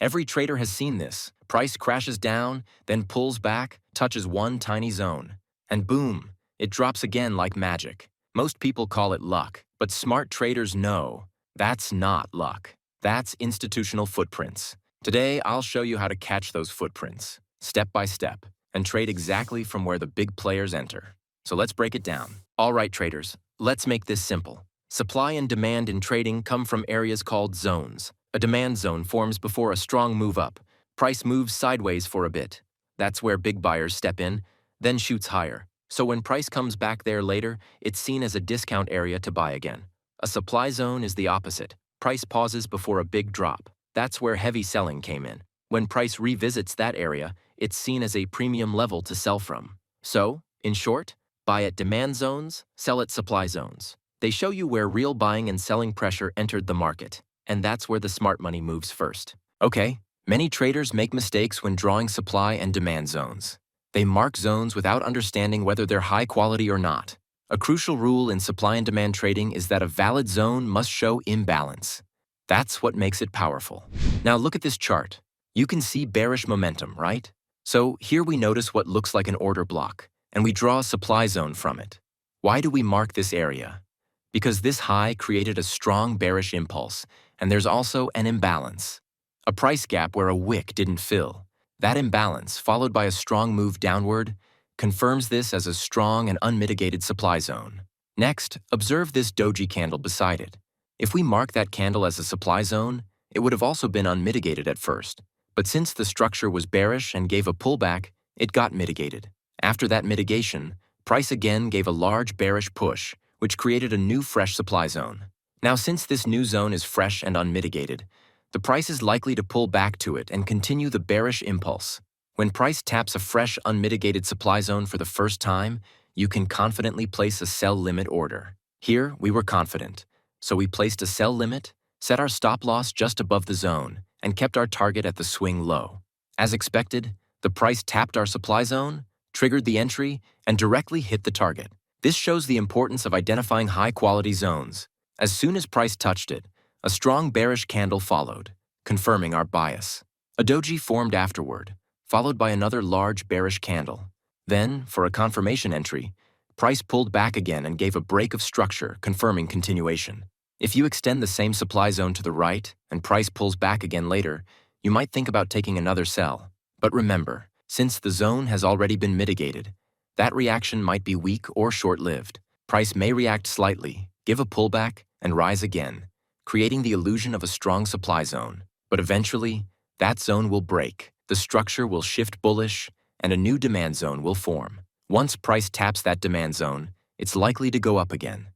Every trader has seen this. Price crashes down, then pulls back, touches one tiny zone. And boom, it drops again like magic. Most people call it luck, but smart traders know that's not luck. That's institutional footprints. Today, I'll show you how to catch those footprints, step by step, and trade exactly from where the big players enter. So let's break it down. All right, traders, let's make this simple. Supply and demand in trading come from areas called zones. A demand zone forms before a strong move up. Price moves sideways for a bit. That's where big buyers step in, then shoots higher. So when price comes back there later, it's seen as a discount area to buy again. A supply zone is the opposite. Price pauses before a big drop. That's where heavy selling came in. When price revisits that area, it's seen as a premium level to sell from. So, in short, buy at demand zones, sell at supply zones. They show you where real buying and selling pressure entered the market, and that's where the smart money moves first. Okay, many traders make mistakes when drawing supply and demand zones. They mark zones without understanding whether they're high quality or not. A crucial rule in supply and demand trading is that a valid zone must show imbalance. That's what makes it powerful. Now look at this chart. You can see bearish momentum, right? So here we notice what looks like an order block, and we draw a supply zone from it. Why do we mark this area? Because this high created a strong bearish impulse, and there's also an imbalance. A price gap where a wick didn't fill. That imbalance, followed by a strong move downward, confirms this as a strong and unmitigated supply zone. Next, observe this doji candle beside it. If we mark that candle as a supply zone, it would have also been unmitigated at first. But since the structure was bearish and gave a pullback, it got mitigated. After that mitigation, price again gave a large bearish push, which created a new fresh supply zone. Now, since this new zone is fresh and unmitigated, the price is likely to pull back to it and continue the bearish impulse. When price taps a fresh, unmitigated supply zone for the first time, you can confidently place a sell limit order. Here, we were confident, so we placed a sell limit, set our stop loss just above the zone, and kept our target at the swing low. As expected, the price tapped our supply zone, triggered the entry, and directly hit the target. This shows the importance of identifying high-quality zones. As soon as price touched it, a strong bearish candle followed, confirming our bias. A doji formed afterward, followed by another large bearish candle. Then, for a confirmation entry, price pulled back again and gave a break of structure, confirming continuation. If you extend the same supply zone to the right and price pulls back again later, you might think about taking another sell. But remember, since the zone has already been mitigated, that reaction might be weak or short-lived. Price may react slightly, give a pullback, and rise again, creating the illusion of a strong supply zone. But eventually, that zone will break, the structure will shift bullish, and a new demand zone will form. Once price taps that demand zone, it's likely to go up again.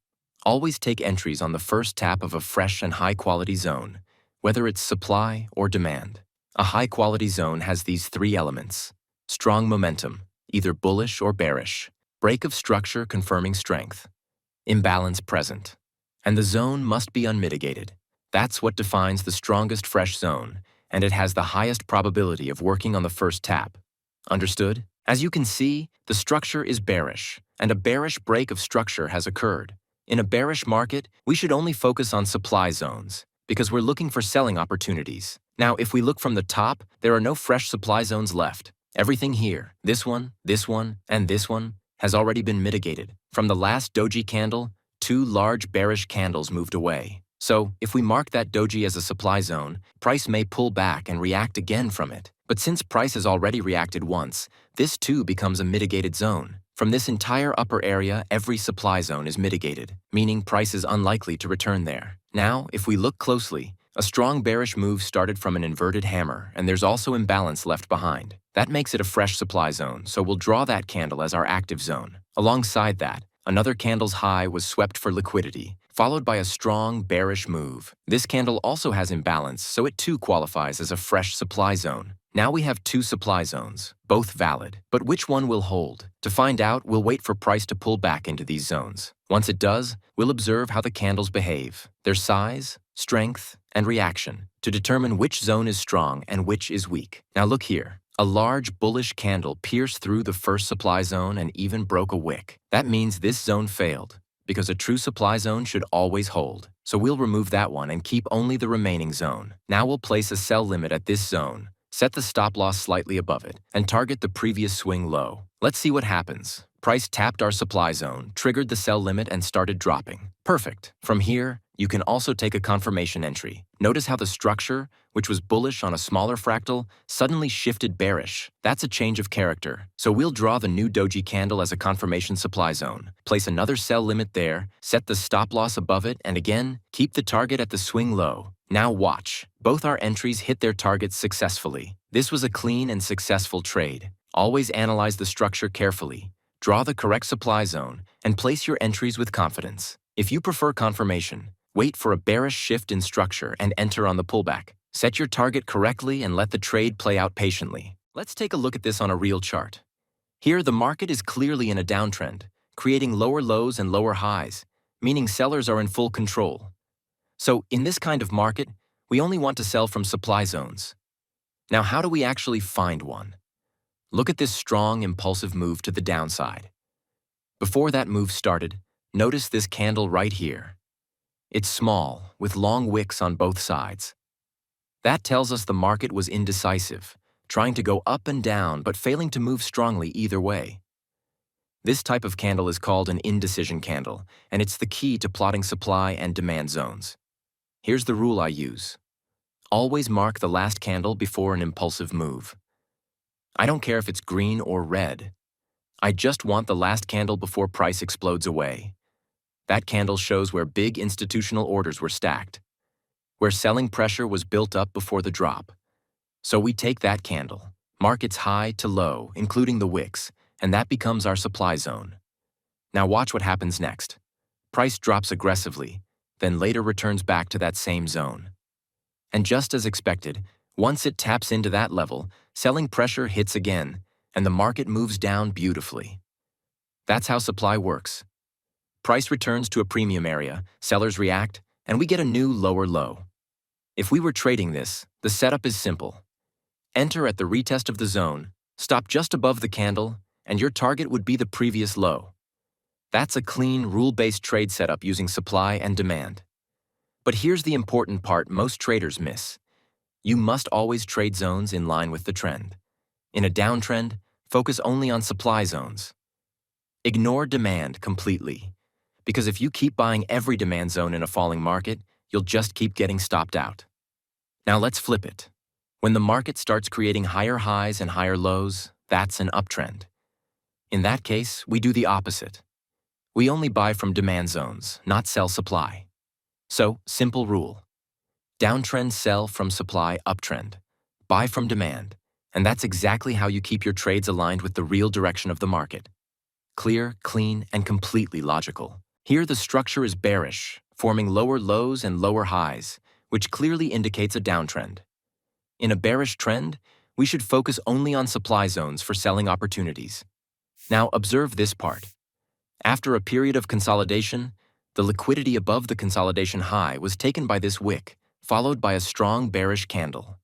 Always take entries on the first tap of a fresh and high-quality zone, whether it's supply or demand. A high-quality zone has these three elements: strong momentum, either bullish or bearish, break of structure confirming strength, imbalance present, and the zone must be unmitigated. That's what defines the strongest fresh zone, and it has the highest probability of working on the first tap. Understood? As you can see, the structure is bearish, and a bearish break of structure has occurred. In a bearish market, we should only focus on supply zones, because we're looking for selling opportunities. Now, if we look from the top, there are no fresh supply zones left. Everything here, this one, and this one, has already been mitigated. From the last doji candle, two large bearish candles moved away. So, if we mark that doji as a supply zone, price may pull back and react again from it. But since price has already reacted once, this too becomes a mitigated zone. From this entire upper area, every supply zone is mitigated, meaning price is unlikely to return there. Now, if we look closely, a strong bearish move started from an inverted hammer, and there's also imbalance left behind. That makes it a fresh supply zone, so we'll draw that candle as our active zone. Alongside that, another candle's high was swept for liquidity, followed by a strong bearish move. This candle also has imbalance, so it too qualifies as a fresh supply zone. Now we have two supply zones, both valid. But which one will hold? To find out, we'll wait for price to pull back into these zones. Once it does, we'll observe how the candles behave, their size, strength, and reaction, to determine which zone is strong and which is weak. Now look here. A large bullish candle pierced through the first supply zone and even broke a wick. That means this zone failed, because a true supply zone should always hold. So we'll remove that one and keep only the remaining zone. Now we'll place a sell limit at this zone, set the stop loss slightly above it, and target the previous swing low. Let's see what happens. Price tapped our supply zone, triggered the sell limit, and started dropping. Perfect. From here, you can also take a confirmation entry. Notice how the structure, which was bullish on a smaller fractal, suddenly shifted bearish. That's a change of character. So we'll draw the new doji candle as a confirmation supply zone, place another sell limit there, set the stop loss above it, and again, keep the target at the swing low. Now watch. Both our entries hit their targets successfully. This was a clean and successful trade. Always analyze the structure carefully. Draw the correct supply zone, and place your entries with confidence. If you prefer confirmation, wait for a bearish shift in structure and enter on the pullback. Set your target correctly and let the trade play out patiently. Let's take a look at this on a real chart. Here, the market is clearly in a downtrend, creating lower lows and lower highs, meaning sellers are in full control. So, in this kind of market, we only want to sell from supply zones. Now, how do we actually find one? Look at this strong, impulsive move to the downside. Before that move started, notice this candle right here. It's small, with long wicks on both sides. That tells us the market was indecisive, trying to go up and down but failing to move strongly either way. This type of candle is called an indecision candle, and it's the key to plotting supply and demand zones. Here's the rule I use. Always mark the last candle before an impulsive move. I don't care if it's green or red. I just want the last candle before price explodes away. That candle shows where big institutional orders were stacked, where selling pressure was built up before the drop. So we take that candle, mark its high to low, including the wicks, and that becomes our supply zone. Now watch what happens next. Price drops aggressively, then later returns back to that same zone. And just as expected, once it taps into that level, selling pressure hits again, and the market moves down beautifully. That's how supply works. Price returns to a premium area, sellers react, and we get a new lower low. If we were trading this, the setup is simple. Enter at the retest of the zone, stop just above the candle, and your target would be the previous low. That's a clean, rule-based trade setup using supply and demand. But here's the important part most traders miss. You must always trade zones in line with the trend. In a downtrend, focus only on supply zones. Ignore demand completely, because if you keep buying every demand zone in a falling market, you'll just keep getting stopped out. Now let's flip it. When the market starts creating higher highs and higher lows, that's an uptrend. In that case, we do the opposite. We only buy from demand zones, not sell supply. So, simple rule. Downtrend sell from supply uptrend. Buy from demand. And that's exactly how you keep your trades aligned with the real direction of the market. Clear, clean, and completely logical. Here the structure is bearish, forming lower lows and lower highs, which clearly indicates a downtrend. In a bearish trend, we should focus only on supply zones for selling opportunities. Now observe this part. After a period of consolidation, the liquidity above the consolidation high was taken by this wick, followed by a strong bearish candle.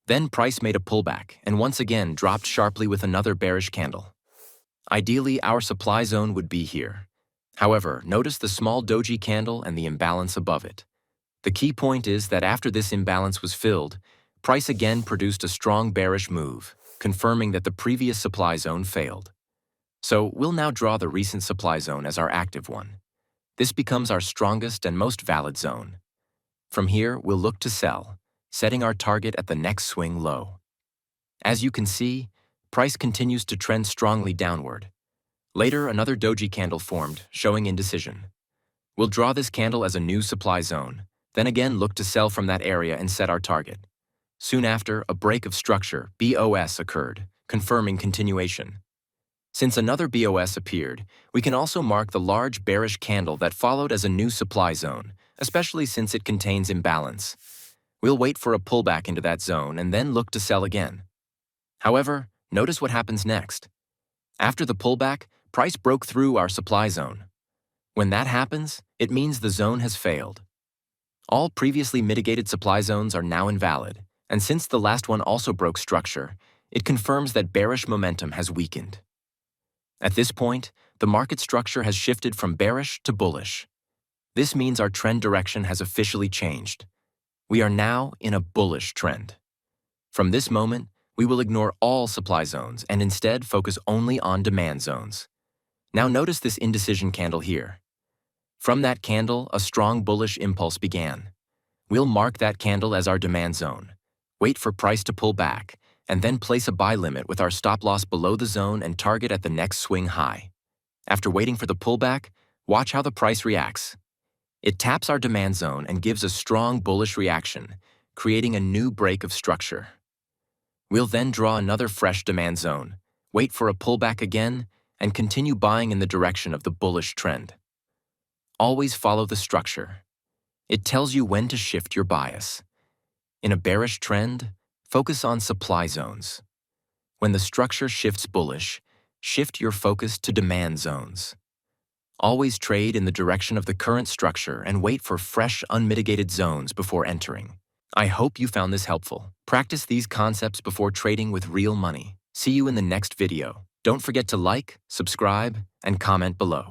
Then price made a pullback and once again dropped sharply with another bearish candle. Ideally, our supply zone would be here. However, notice the small doji candle and the imbalance above it. The key point is that after this imbalance was filled, price again produced a strong bearish move, confirming that the previous supply zone failed. So we'll now draw the recent supply zone as our active one. This becomes our strongest and most valid zone. From here, we'll look to sell, setting our target at the next swing low. As you can see, price continues to trend strongly downward. Later, another doji candle formed, showing indecision. We'll draw this candle as a new supply zone, then again look to sell from that area and set our target. Soon after, a break of structure, BOS, occurred, confirming continuation. Since another BOS appeared, we can also mark the large bearish candle that followed as a new supply zone, especially since it contains imbalance. We'll wait for a pullback into that zone and then look to sell again. However, notice what happens next. After the pullback, price broke through our supply zone. When that happens, it means the zone has failed. All previously mitigated supply zones are now invalid, and since the last one also broke structure, it confirms that bearish momentum has weakened. At this point, the market structure has shifted from bearish to bullish. This means our trend direction has officially changed. We are now in a bullish trend. From this moment, we will ignore all supply zones and instead focus only on demand zones. Now notice this indecision candle here. From that candle, a strong bullish impulse began. We'll mark that candle as our demand zone, wait for price to pull back, and then place a buy limit with our stop loss below the zone and target at the next swing high. After waiting for the pullback, watch how the price reacts. It taps our demand zone and gives a strong bullish reaction, creating a new break of structure. We'll then draw another fresh demand zone, wait for a pullback again, and continue buying in the direction of the bullish trend. Always follow the structure. It tells you when to shift your bias. In a bearish trend, focus on supply zones. When the structure shifts bullish, shift your focus to demand zones. Always trade in the direction of the current structure and wait for fresh, unmitigated zones before entering. I hope you found this helpful. Practice these concepts before trading with real money. See you in the next video. Don't forget to like, subscribe, and comment below.